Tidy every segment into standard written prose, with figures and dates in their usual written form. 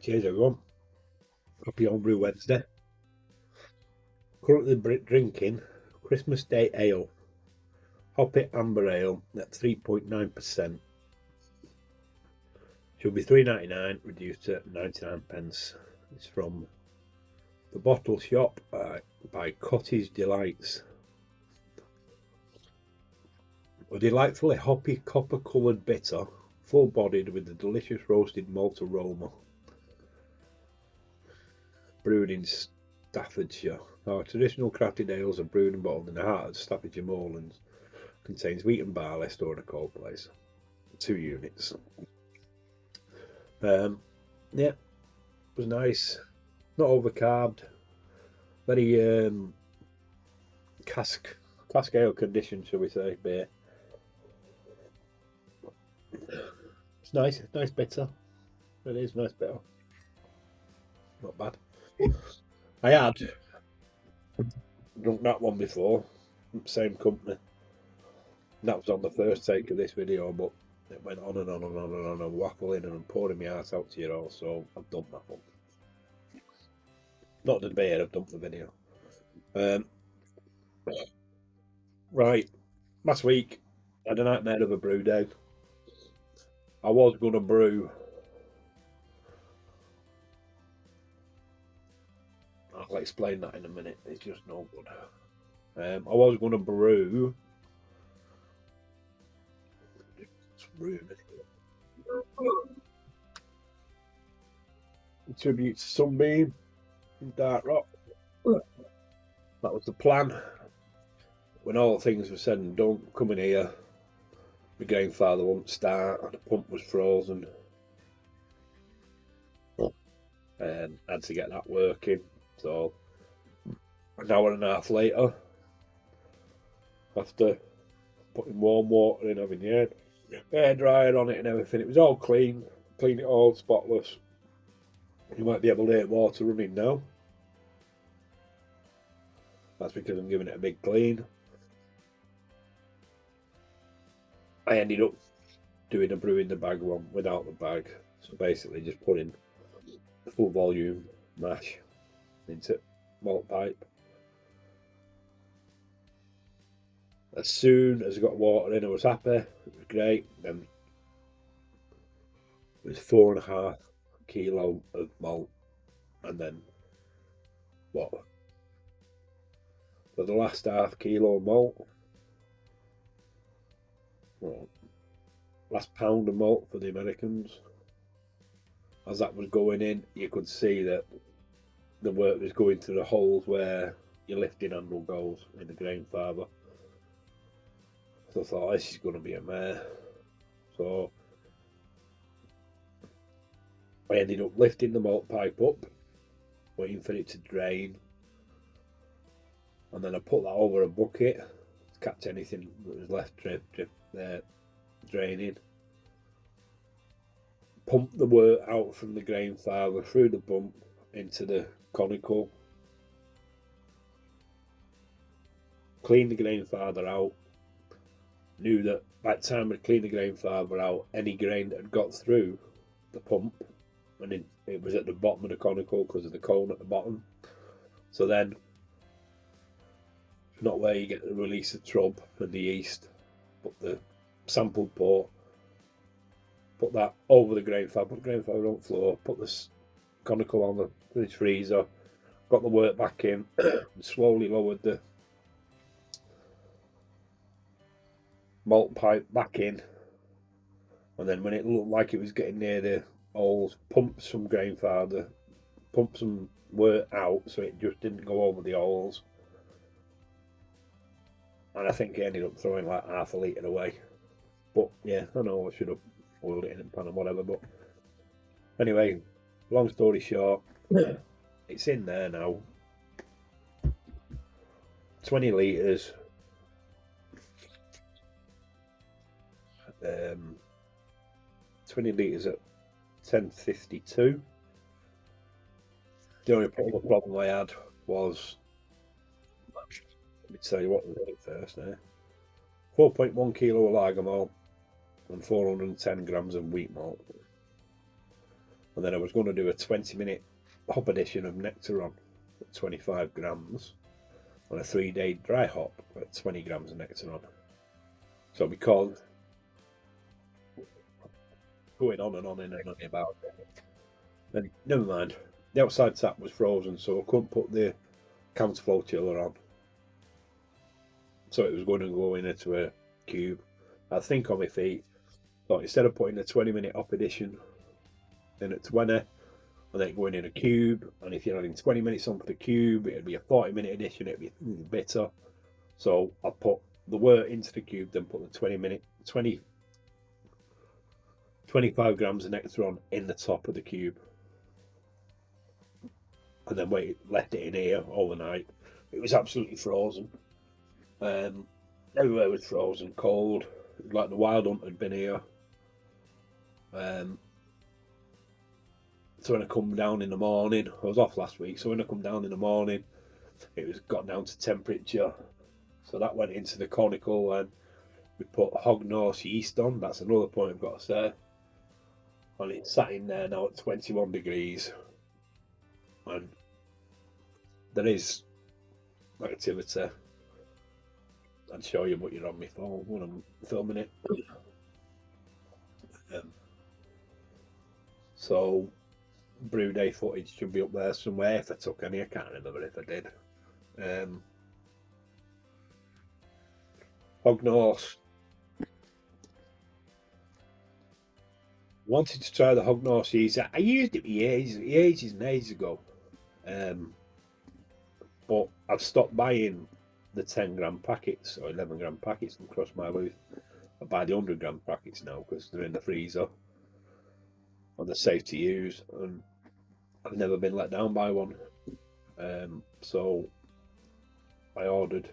Cheers everyone. Happy Homebrew Wednesday. Currently drinking Christmas Day Ale. Hoppy Amber Ale at 3.9%. Should be £3.99, reduced to 99 pence. It's from the Bottle Shop by Cottage Delights. A delightfully hoppy copper-coloured bitter, full-bodied with a delicious roasted malt aroma. Brewed in Staffordshire. Our traditional crafted ales are brewed and bottled in the heart of Staffordshire moorlands. Contains wheat and barley stored in a cold place. 2 units. Yeah, it was nice. Not overcarbed. Very cask ale condition, shall we say, beer. It's nice bitter. It is nice bitter. Not bad. I had drunk that one before, same company. That was on the first take of this video, but it went on and on and on and on and waffling and I'm pouring my heart out to you all, so I've done that one. Not the beer, I've done the video. Right, last week I had a nightmare of a brew day. I was going to brew. I'll explain that in a minute. It's just no good. I was going to brew. Tribute to Sunbeam and Dark Rock. That was the plan. When all things were said and done, coming here, my grandfather wouldn't start and the pump was frozen. And had to get that working. So an hour and a half later, after putting warm water in, having the air dryer on it and everything, it was all clean it all, spotless. You might be able to hear water running now. That's because I'm giving it a big clean. I ended up doing a brew in the bag one without the bag. So basically just putting the full volume mash into malt pipe. As soon as I got water in, I was happy. It was great. Then it was 4.5 kilo of malt, and then what? For the last half kilo of malt, well, last pound of malt for the Americans. As that was going in, you could see that the work was going to the holes where your lifting handle goes in the grain fibre. So I thought, this is going to be a mare. So I ended up lifting the malt pipe up, waiting for it to drain. And then I put that over a bucket to catch anything that was left draining. Pumped the wort out from the grain fibre through the pump into the conical. Cleaned the grain fibre out. Knew that by the time I cleaned the grain fibre out, any grain that had got through the pump, and it was at the bottom of the conical because of the cone at the bottom. So then, not where you get the release of trub and the yeast, but the sampled port. Put that over the grain fibre, put the grain fibre on the floor, put this conical on the fridge freezer, got the wort back in, and slowly lowered the malt pipe back in, and then when it looked like it was getting near the holes, pumped some grain fibre, pumped some wort out so it just didn't go over the holes. And I think it ended up throwing like half a litre away. But yeah, I know I should have oiled it in a pan or whatever, but anyway, long story short, it's in there now. 20 litres. 20 litres at 10.52. The only problem I had was, let me tell you what was in it first there. 4.1 kilo of lager malt and 410 grams of wheat malt. And then I was going to do a 20-minute hop edition of Nectaron at 25 grams on a 3-day dry hop at 20 grams of Nectaron. So because going on and on about it, and never mind, the outside tap was frozen, so I couldn't put the counterflow chiller on. So it was going to go into a cube. I think on my feet. So instead of putting a 20-minute hop edition in at 20, and then going in a cube, and if you're adding 20 minutes on for the cube, it'd be a 40-minute edition, it'd be bitter. So I put the wort into the cube, then put the 25 grams of Nectaron in the top of the cube, and then left it in here overnight. It was absolutely frozen. Everywhere was frozen, cold. It was like the wild hunt had been here. So when I come down in the morning, I was off last week, so when I come down in the morning, it was got down to temperature. So that went into the conical, and we put hognose yeast on. That's another point I've got to say. And it's sat in there now at 21 degrees. And there is activity. I'd show you, but you're on my phone when I'm filming it. So brew day footage should be up there somewhere if I took any. I can't remember if I did. Hognose. Wanted to try the hognose yeast. I used it ages and ages ago. But I've stopped buying the 10-gram packets or 11-gram packets from Cross My Looth. I buy the 100-gram packets now because they're in the freezer and they're safe to use, and I've never been let down by one. So I ordered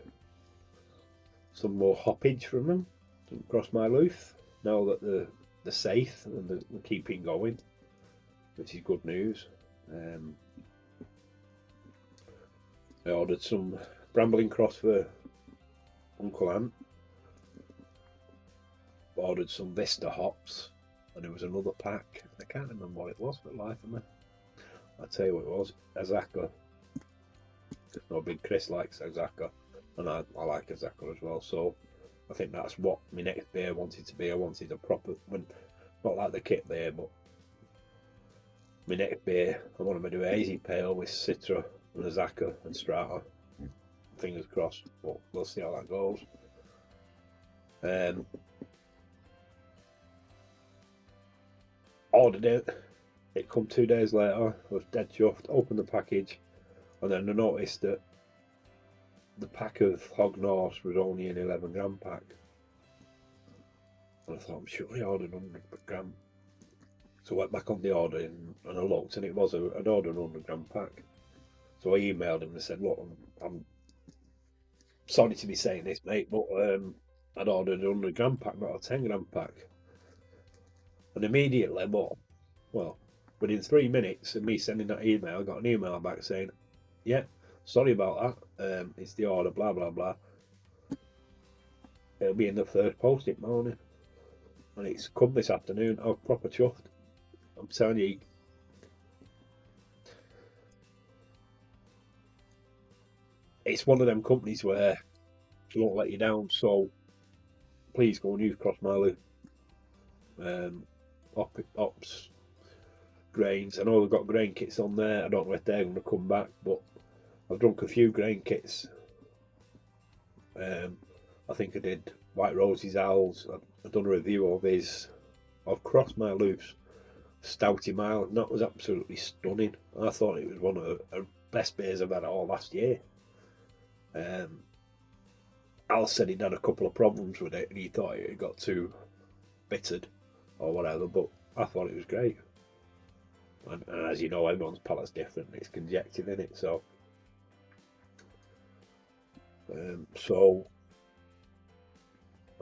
some more hoppage from them from Cross My Looth now that they're safe and they're keeping going, which is good news. I ordered some Brambling Cross for Uncle Ant. Ordered some Vista hops, and there was another pack. I can't remember what it was for the life of me. I'll tell you what it was. Azaka. No, Big Chris likes Azaka, and I like Azaka as well. So I think that's what my next beer wanted to be. I wanted a proper, not like the kit beer, but my next beer, I want to do a hazy pale with Citra and Azaka and Strata. Fingers crossed, but we'll see how that goes. Ordered it. It come 2 days later. I was dead chuffed. Opened the package, and then I noticed that the pack of Hognose was only an 11-gram pack. And I thought, I'm sure I ordered 100 gram. So I went back on the order and I looked, and it was an ordered 100-gram pack. So I emailed him and said, look, I'm sorry to be saying this, mate, but I'd ordered a 100-gram pack, not a 10-gram pack. And immediately, well, within 3 minutes of me sending that email, I got an email back saying, yeah, sorry about that, it's the order, blah, blah, blah. It'll be in the first post-it morning. And it's come this afternoon. I'm proper chuffed. I'm telling you. It's one of them companies where they won't let you down, so please go and use Cross My Looth. Ops, grains. I know they've got grain kits on there. I don't know if they're going to come back, but I've drunk a few grain kits. I think I did White Rose's Owls. I've done a review of Cross My Looth's Stouty Mile, and that was absolutely stunning. I thought it was one of the best beers I've had all last year. Al said he'd had a couple of problems with it and he thought it had got too bittered or whatever, but I thought it was great. And as you know, everyone's palate's different. It's conjective in it, so I'm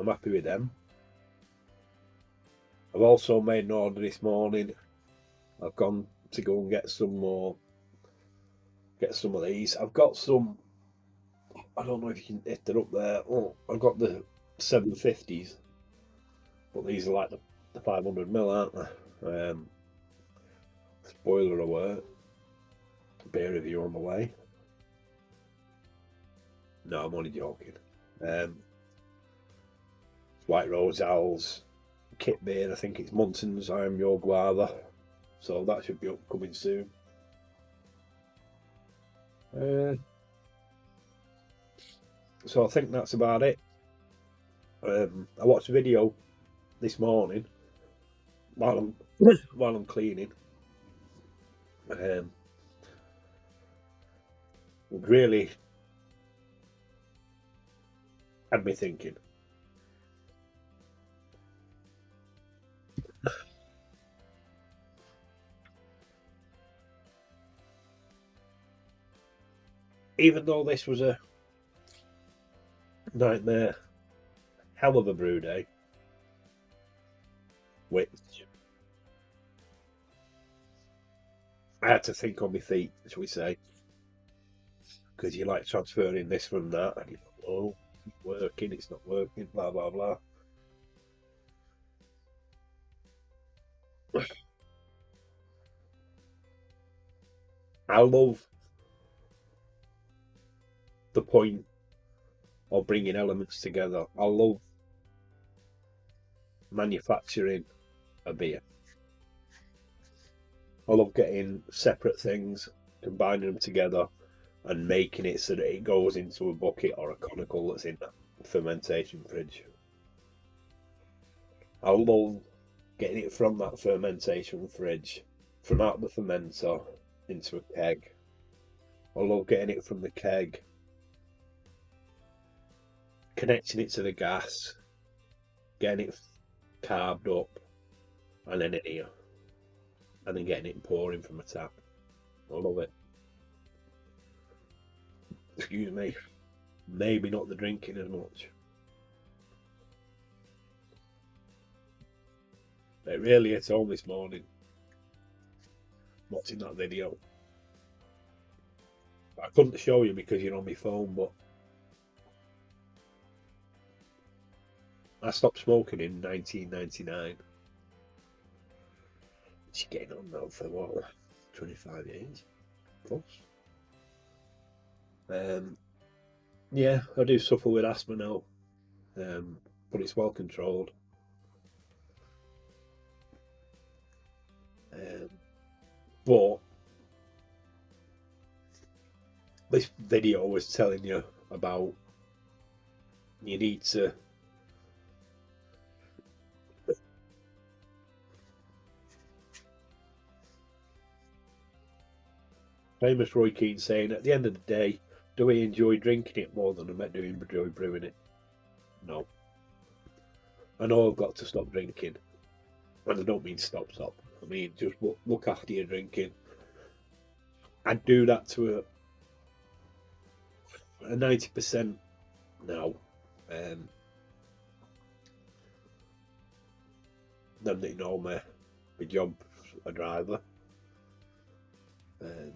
happy with them. I've also made an order this morning. I've gone to go and get some of these. I've got some, I don't know if they're up there. Oh, I've got the 750s, but these are like the 500ml, aren't they? Spoiler alert. Beer review on the way. No, I'm only joking. White Rose Owl's kit beer, I think it's Munson's I Am Your Guava. So that should be upcoming soon. So I think that's about it. I watched a video this morning while I'm cleaning. Really had me thinking. Even though this was a nightmare, hell of a brew day, which I had to think on my feet, shall we say, because you like transferring this from that, and you go, oh, it's working, it's not working, blah blah blah. I love the point of bringing elements together. I love manufacturing a beer. I love getting separate things, combining them together, and making it so that it goes into a bucket or a conical that's in that fermentation fridge. I love getting it from that fermentation fridge, from out the fermenter into a keg. I love getting it from the keg, connecting it to the gas, getting it carved up, and then in here, and then getting it pouring from a tap. I love it. Excuse me. Maybe not the drinking as much. It really hit home this morning watching that video. I couldn't show you because you're on my phone, but I stopped smoking in 1999. She's getting on now for what, 25 years plus. Yeah, I do suffer with asthma now, but it's well controlled. But this video was telling you about you need to famous Roy Keane saying at the end of the day, do we enjoy drinking it more than I do enjoy brewing it? No. I know I've got to stop drinking, and I don't mean stop. I mean just look after your drinking. I do that to a 90% now. Them that know me, my job, a driver, and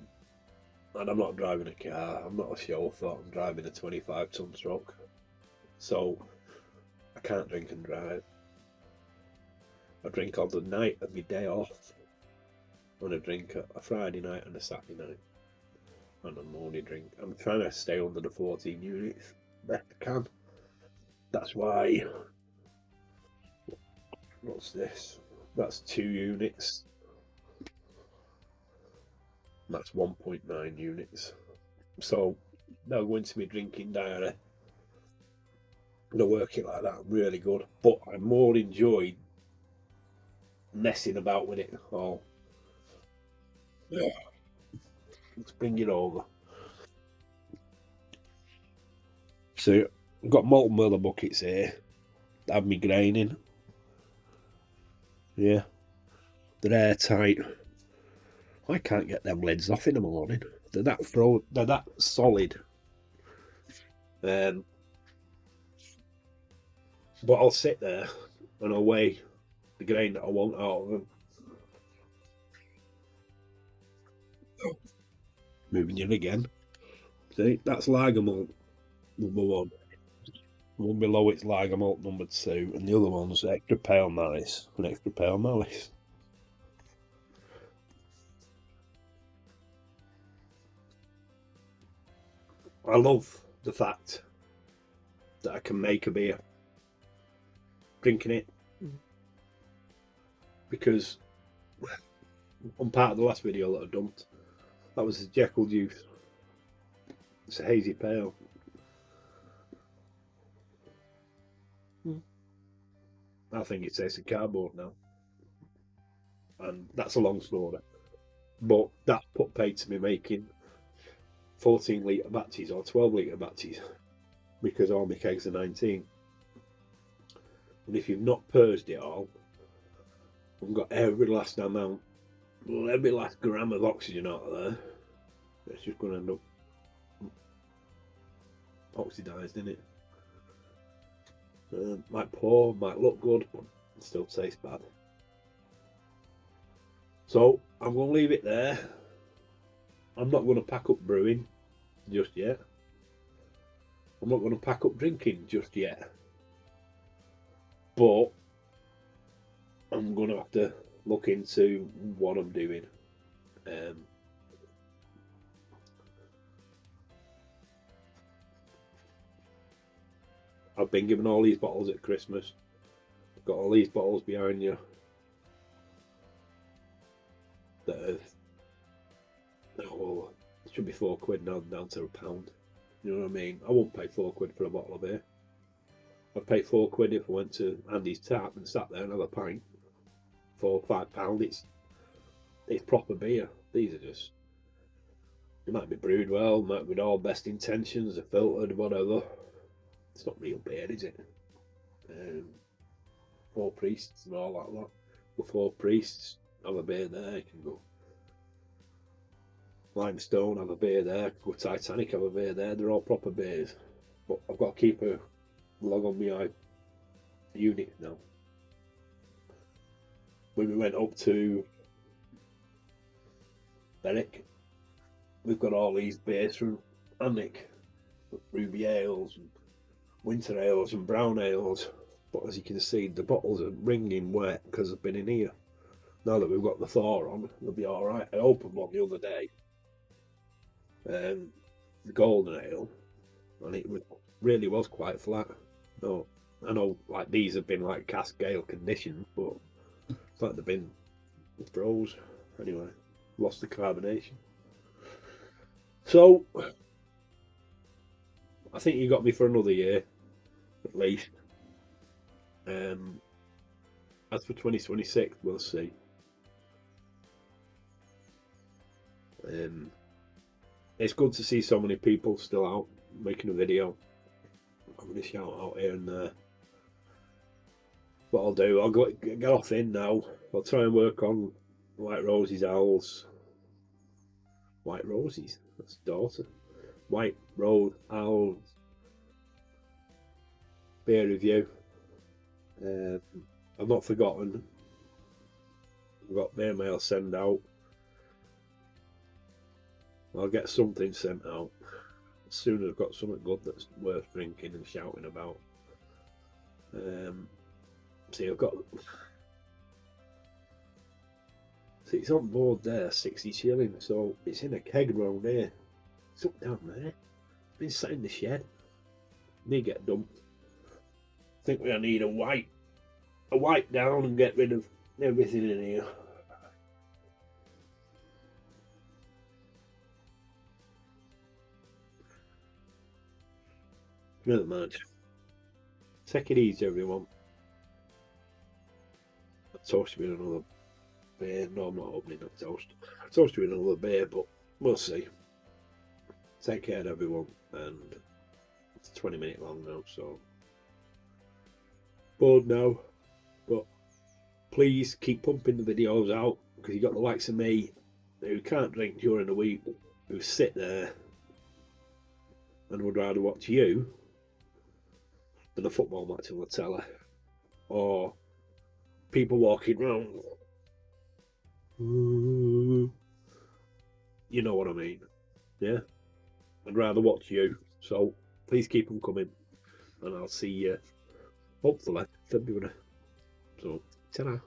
I'm not driving a car. I'm not a chauffeur. I'm driving a 25-ton truck, so I can't drink and drive. I drink on the night of my day off, and I drink a Friday night and a Saturday night, and I'm only drink. I'm trying to stay under the 14 units best I can. That's why. What's this? That's 2 units. That's 1.9 units. So they'll go into my drinking diary. They'll work it like that. Really good. But I more enjoyed messing about with it all. Yeah. Let's bring it over. So I've got molten Miller buckets here. I have me graining. Yeah. They're airtight. I can't get them lids off in the morning. They're that solid. But I'll sit there and I'll weigh the grain that I want out of them. Moving in again. See, that's lager malt number 1. The one below it's lager malt number 2, and the other one's extra pale malice and extra pale malice. I love the fact that I can make a beer drinking it, because on part of the last video that I dumped, that was a Jekyll juice. It's a hazy pale. I think it tastes of cardboard now, and that's a long story. But that put paid to me making 14 litre batches or 12 litre batches, because all my kegs are 19. And if you've not purged it all and got every last amount, every last gram of oxygen out of there, it's just going to end up oxidised, isn't it? Might pour, might look good, but it still tastes bad. So I'm going to leave it there. I'm not going to pack up brewing just yet. I'm not going to pack up drinking just yet. But I'm going to have to look into what I'm doing. I've been given all these bottles at Christmas. I've got all these bottles behind you that have, oh, it should be £4 now, down to £1. You know what I mean? I won't pay £4 for a bottle of beer. I'd pay £4 if I went to Andy's Tap and sat there and have a pint. £4 or £5. It's proper beer. These are just, it might be brewed well, might be with all best intentions, are filtered, whatever. It's not real beer, is it? Four priests and all that lot. The four priests, have a beer there, you can go Limestone, have a beer there, go Titanic, have a beer there. They're all proper beers. But I've got to keep a log on my unit now. When we went up to Berwick, we've got all these beers from Annick, Ruby Ales and Winter Ales and Brown Ales. But as you can see, the bottles are wringing wet because they've been in here. Now that we've got the thaw on, they'll be alright. I opened one the other day, the Golden Ale, and it really was quite flat. No, I know, like, these have been like cask ale conditioned, but it's like they've been froze. Anyway, lost the carbonation. So I think you got me for another year at least. As for 2026, we'll see. It's good to see so many people still out making a video. I'm going to shout out here and there. What I'll do, I'll go get off in now. I'll try and work on White Roses Owls. White Roses? That's daughter. White Rose Owls beer review. I've not forgotten. I've got beer mail send out. I'll get something sent out as soon as I've got something good that's worth drinking and shouting about. See, I've got. See, it's on board there, 60 shillings, so it's in a keg round here. It's up down there. It's been sat in the shed. Need to get dumped. I think we need a wipe down and get rid of everything in here. Never mind. Take it easy, everyone. I'll toast you with another beer. No, I'm not opening a toast. I'll toast you with another beer, but we'll see. Take care, everyone. And it's 20 minutes long now, so bored now. But please keep pumping the videos out, because you got the likes of me who can't drink during the week, who sit there and would rather watch you than a football match on the telly, or people walking round. You know what I mean? Yeah? I'd rather watch you. So please keep them coming, and I'll see you hopefully February. So ta-ra.